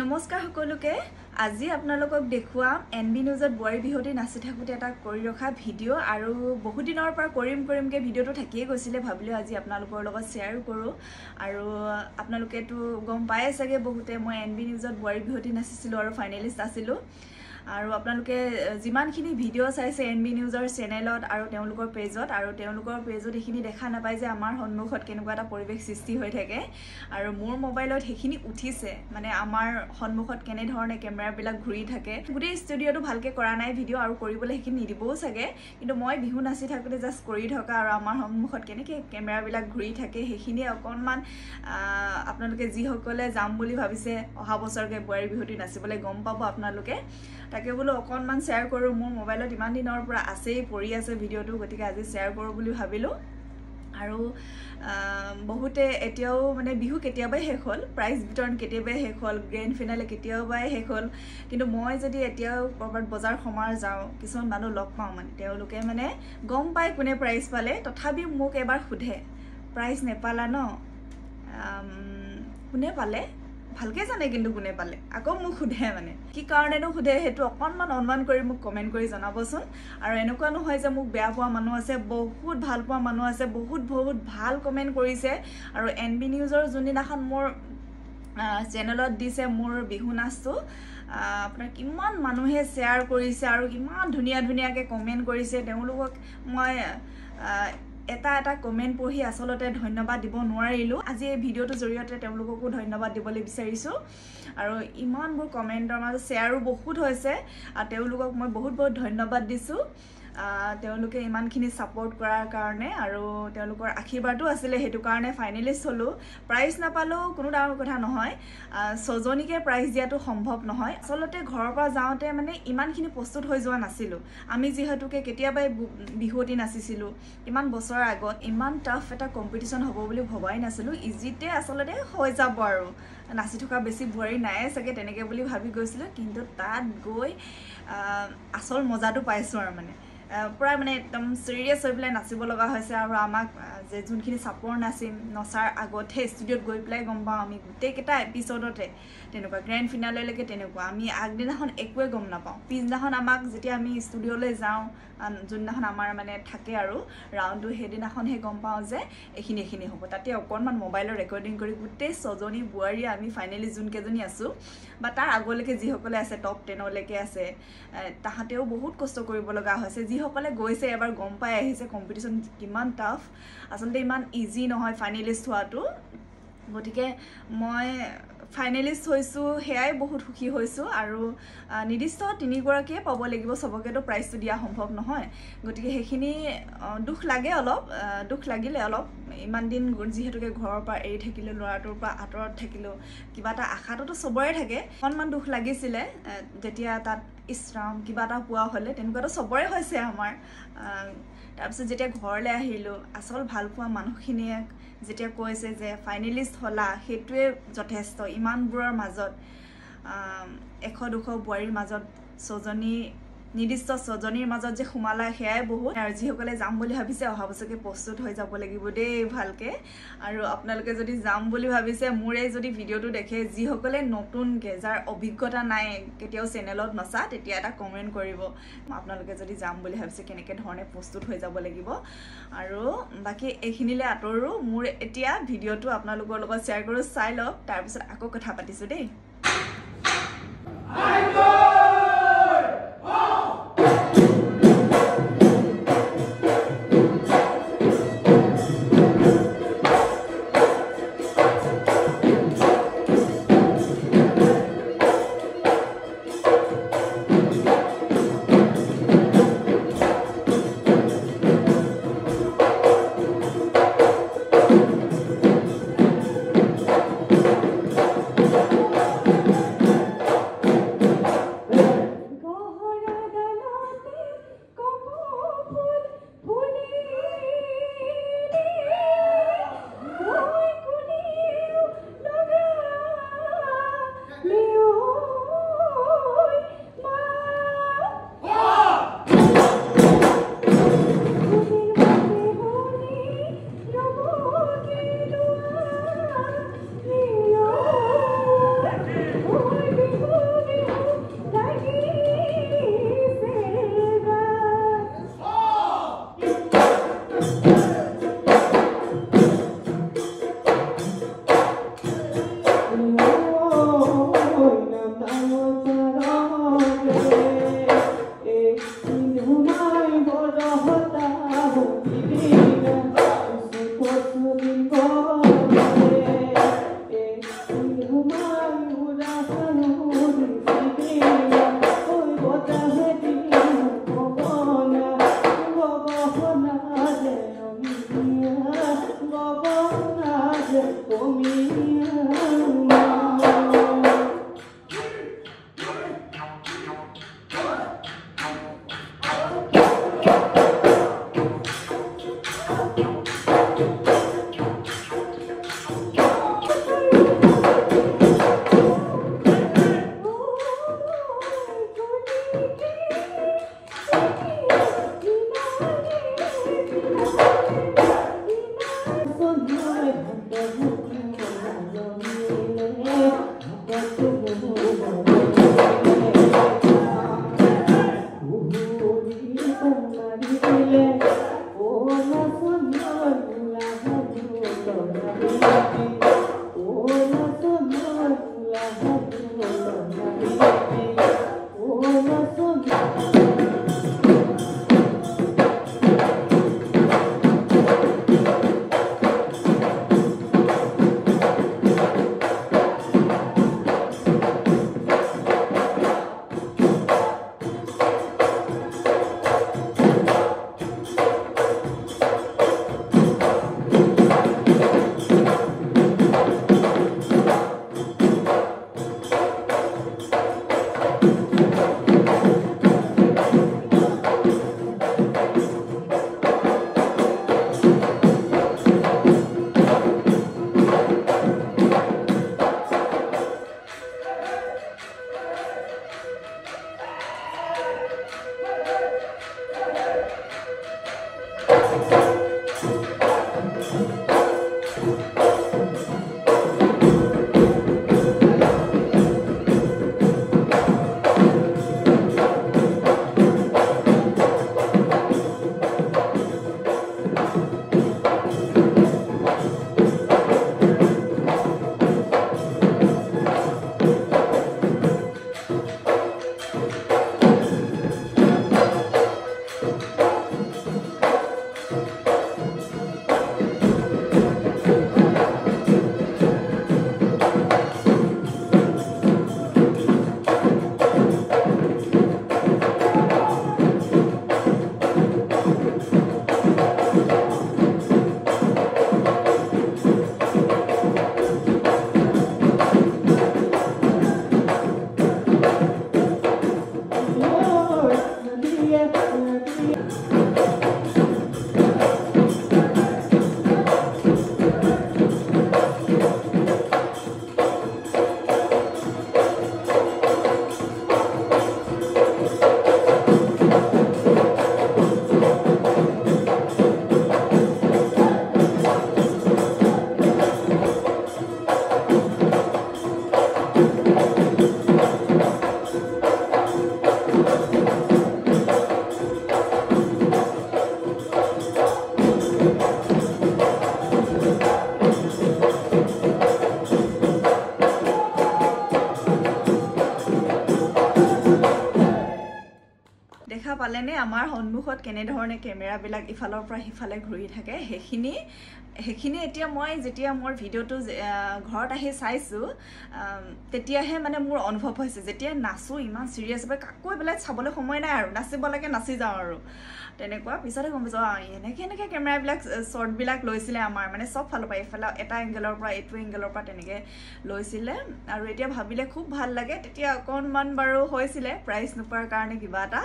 নমস্কাৰ সকলোকে আজি আপোনালোকক দেখুৱাম এনবি নিউজত বোৱাৰী বিহুতি নাচি থাকোতে এটা কৰি ৰখা ভিডিঅ' আৰু বহু দিনৰ পৰা কৰিমকে ভিডিঅ'টো থাকিয়ে গৈছিলে ভাবিলো আজি আপোনালোকৰ লগত শেয়াৰ কৰো আৰু আপোনালোকেটো গম পাই চাগে বহুতে মই এনবি নিউজত বোৱাৰী বিহুতি নাচিছিলো আৰু ফাইনেলিষ্ট আছিলো আৰু আপোনালোকে যিমানখিনি ভিডিঅ' চাইছে এনবি নিউজৰ চেনেলত আৰু তেওঁলোকৰ পেজত এখিনি দেখা নাপায় যে আমাৰ সন্মুখত কেনেকুৱা এটা পৰিৱেশ সৃষ্টি হৈ থাকে আৰু মোৰ মোবাইলত হেখিনি উঠিছে মানে আমাৰ সন্মুখত কেনে ধৰণে কেমেৰাবিলাক ঘূৰি থাকে গুটেই ষ্টুডিঅটো ভালকে কৰা নাই ভিডিঅ' আৰু কৰিবলৈ হেখিনি নিদিবও চাগে কিন্তু মই বিহু নাচি থাকোতে জাস্ট কৰি থকা আৰু আমাৰ সন্মুখত কেনেকে কেমেৰাবিলাক ঘূৰি থাকে হেখিনি অকনমান আপোনালোকে যি সকলে যাম বুলি ভাবিছে অহা বছৰকে বোৱাৰী বিহুতি নাচিবলৈ গম পাব আপোনালোকে তাকে বলো অকনমান শেয়াৰ কৰো মোৰ মোবাইলত ইমান দিনৰ পৰা আছেই পৰি আছে ভিডিঅ'টো গতিকে আজি শেয়াৰ কৰো বুলি ভাবিলো আৰু বহুতে এতিয়াও মানে বিহু কেতিয়াবাই শেষ হ'ল প্ৰাইজ বিতৰণ কেতিয়াবাই শেষ হ'ল গ্ৰেণ্ড ফিনালে কেতিয়াবাই শেষ হ'ল কিন্তু মই যদি এতিয়াও কৰবাত বজাৰ সমাৰ যাওঁ কিছুমান মানুহ লগ পাওঁ মানে তেওঁলোকে মানে গম পায় কোনে প্ৰাইজ পালে তথাপি মোক এবাৰ সুধে প্ৰাইজ নেপালা ন কোনে পালে ভালকে জানে কিন্তু কোনে পালে আকৌ মোক সুধে মানে কি কাৰণেনো সুধে হেতু অকনমান অনুমান কৰি মোক কমেন্ট কৰি জনাবচোন আৰু এনেকুৱা নহয় যে মোক বেয়া পোৱা মানুহ আছে বহুত ভাল পোৱা মানুহ আছে বহুত ভাল কমেন্ট কৰিছে আৰু এনবি নিউজৰ যোনদিনাখন মোৰ চেনেলত দিছে মোৰ বিহু নাচটো আপোনাৰ কিমান মানুহে শেয়াৰ কৰিছে আৰু কিমান ধুনীয়াকে কমেন্ট কৰিছে তেওঁলোকক মই এটা কমেন্ট পঢ়ি আসলতে ধন্যবাদ দিব নোৱাৰিলো আজি এই ভিডিঅ'টোৰ জৰিয়তে তেওঁলোককো ধন্যবাদ দিবলৈ বিচাৰিছো আৰু ইমানবোৰ কমেন্টৰ মাজত শেয়াৰো বহুত হৈছে আৰু তেওঁলোকক মই বহুত ধন্যবাদ দিছো তেওঁলোকে ইমানখিনি সাপোৰ্ট কৰাৰ কাৰণে আৰু তেওঁলোকৰ আশীৰ্বাদও আছিলে হেতু কাৰণে ফাইনেলিষ্ট হলো প্ৰাইজ নাপালো কোনো ডাঙৰ কথা নহয় সজনীকে প্ৰাইজ দিয়াটো সম্ভৱ নহয় আসলতে ঘৰৰ পৰা যাওঁতে মানে ইমানখিনি প্ৰস্তুত হৈ যোৱা নাছিলো আমি যেহেতুকে কেতিয়াবাই বিহুতি নাচিছিলো ইমান বছৰ আগত ইমান টাফ এটা কম্পিটিশন হ'ব বুলি ভবাই নাছিলো ইজিতে আসলতে হৈ যাব আৰু নাচি থকা বেছি বোৱাৰী নাই চাগে তেনেকে বুলি ভাবি গৈছিল কিন্তু তাত গৈ আসল মজাটো পাইছো আৰু মানে প্ৰায় মানে একদম সিৰিয়াস হৈ পেলাই নাচিব লগা হৈছে আৰু আমাক যে যোনখিনি সাপোৰ্ট নাচিম নচাৰ আগতে ষ্টুডিঅত গৈ পেলাই গম পাওঁ আমি গোটেইকেইটা এপিসোডতে তেনেকুৱা গ্ৰেণ্ড ফিনালেলৈকে তেনেকুৱা আমি আগদিনাখন একোৱে গম নাপাওঁ পিছদিনাখন আমাক যেতিয়া আমি ষ্টুডিঅলৈ যাওঁ যোনদিনাখন আমাৰ মানে থাকে আৰু ৰাউণ্ডটো সেইদিনাখনহে গম পাওঁ যে এইখিনি হ'ব তাতে অকণমান মোবাইলৰ ৰেকৰ্ডিং কৰি গোটেই ছজনী বোৱাৰী আমি ফাইনেলি যোনকেইজনী আছো বা তাৰ আগলৈকে যিসকলে আছে টপ 10 লৈকে আছে তাহাঁতেও বহুত কষ্ট কৰিব লগা হৈছে যিসকলে গৈছে এবাৰ গম পাই আহিছে কম্পিটিশন কিমান টাফ আসলতে ইমান ইজি নহয় ফাইনেলিষ্ট হোৱাটো গতিকে মই ফাইনেলিষ্ট হৈছো হেয়াই বহুত সুখী হৈছো আৰু নিৰ্দিষ্ট 3 গৰাকীয়ে পাব লাগিব সবকেটো প্ৰাইজটো দিয়া সম্ভৱ নহয় গতিকে হেখিনি দুখ লাগে অলপ দুখ লাগিলে অলপ ইমান দিন যিহেতুকে ঘৰৰ পৰা এৰি থাকিলে লৰাটোৰ পৰা আঁতৰত থাকিলো কিবা এটা আশাটো সবৰে থাকে অকনমান দুখ লাগিছিলে যেতিয়া তাত ইছৰাম কিবা এটা পোৱা হলে তেনেকুৱাটো সবৰে হৈছে আমাৰ তাৰপিছত যেতিয়া ঘৰলৈ আহিলো আসল ভাল পোৱা মানুহখিনিয়ে যেতিয়া কৈছে যে ফাইনেলিষ্ট হলা হেতুৱে যথেষ্ট ইমানবোৰৰ মাজত 100-200 বোৱাৰীৰ মাজত ছজনী নিৰ্দিষ্ট ছজনীৰ মাজত যে খুমালা হেয়াই বহুত আৰু যিসকলে যাম বুলি ভাবিছে অহা বছৰকে প্ৰস্তুত হৈ যাব লাগিব দেই ভালকে আৰু আপোনালোকে যদি যাম বুলি ভাবিছে মোৰে যদি ভিডিঅ'টো দেখে যিসকলে নতুনকে যাৰ অভিজ্ঞতা নাই কেতিয়াও চেনেলত নচা তেতিয়া এটা কমেন্ট কৰিব আপোনালোকে যদি যাম বুলি ভাবিছে কেনেকে ধৰণে প্ৰস্তুত হৈ যাব লাগিব আৰু বাকি এইখিনিলে আতৰো মোৰ এতিয়া ভিডিঅ'টো আপোনালোকৰ লগত শেয়াৰ কৰো চাই লওক তাৰ পিছত আকৌ কথা পাতিছো দেই দেখা পালেনে আমাৰ সন্মুখত কেনে ধৰণে কেমেৰাবিলাক ইফালৰ পৰা সিফালে ঘূৰি থাকে সেইখিনি এতিয়া মই যেতিয়া মোৰ ভিডিঅ'টো ঘৰত আহি চাইছো তেতিয়াহে মানে মোৰ অনুভৱ হৈছে যেতিয়া নাচো ইমান সিৰিয়াছ হৈ কাকো বেলেগ চাবলৈ সময় নাই আৰু নাচিব লাগে নাচি যাওঁ আৰু তেনেকুৱা পিছতে গম পাইছো এনেকে কেমেৰাবিলাক শ্বৰ্টবিলাক লৈছিলে আমাৰ মানে সব ফালৰ পৰা ইফালে এটা এংগেলৰ পৰা এইটো এংগেলৰ পৰা তেনেকে লৈছিলে আৰু এতিয়া ভাবিলে খুব ভাল লাগে তেতিয়া অকণমান বাৰু হৈছিলে প্ৰাইজ নোপোৱাৰ কাৰণে কিবা এটা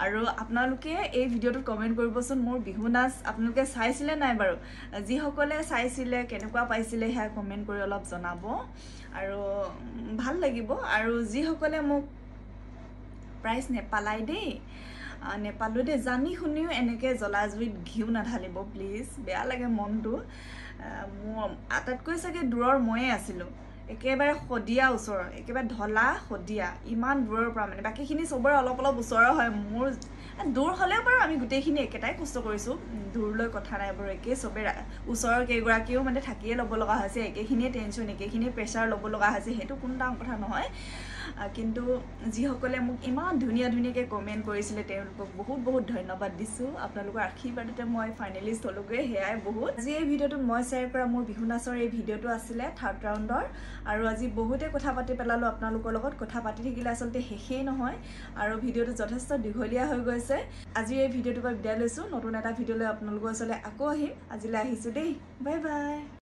আৰু আপোনালোকে এই ভিডিঅ'টোত কমেন্ট কৰিবচোন মোৰ বিহু নাচ আপোনালোকে চাইছিলে নাই বাৰু যিসকলে চাইছিলে কেনেকুৱা পাইছিলে হেয়া কমেন্ট কৰি অলপ জনাব আৰু ভাল লাগিব আৰু যিসকলে মোক প্ৰাইজ নেপালাই দেই নেপালো দে জানি শুনিও এনেকে জলাজুইত ঘিউ নাঢালিব প্লিজ বেয়া লাগে মনটো মোৰ আটাইতকৈ চাগে দূৰৰ ময়ে আছিলো একেবাৰে খদিয়া ওচৰ একেবাৰে ঢলা খদিয়া ইমান দূৰৰ পৰা মানে বাকিখিনি সবৰে অলপ অলপ ওচৰৰ হয় মোৰ দূৰ হলেও বাৰু আমি গোটেইখিনি একেটাই কষ্ট কৰিছো দূৰলৈ কথা নাই বাৰু একে সবে ওচৰৰ কেইগৰাকীও মানে থাকিয়ে ল'ব লগা হৈছে একেখিনিয়ে টেনচন একেখিনিয়ে প্ৰেছাৰ ল'ব লগা হৈছে সেইটো কোনো ডাঙৰ কথা নহয় কিন্তু যিসকলে মোক ইমান ধুনীয়াকৈ কমেন্ট কৰিছিলে তেওঁলোকক বহুত বহুত ধন্যবাদ দিছো আপোনালোকৰ আশীৰ্বাদতে মই ফাইনেলিষ্ট হলোগে হেয়াই বহুত আজি এই ভিডিঅ'টো মই শ্বেয়াৰ কৰা মোৰ বিহু নাচৰ এই ভিডিঅ'টো আছিলে থাৰ্ড ৰাউণ্ডৰ আৰু আজি বহুতে কথা পাতি পেলালো আপোনালোকৰ লগত কথা পাতি থাকিলে আসলতে শেষেই নহয় আৰু ভিডিঅ'টো যথেষ্ট দীঘলীয়া হৈ গৈছে আজি এই ভিডিঅ'টোৰ পৰা বিদায় লৈছো নতুন এটা ভিডিঅ'লৈ আপোনালোকৰ ওচৰলৈ আকৌ আহিম আজিলৈ আহিছো দেই বাই বাই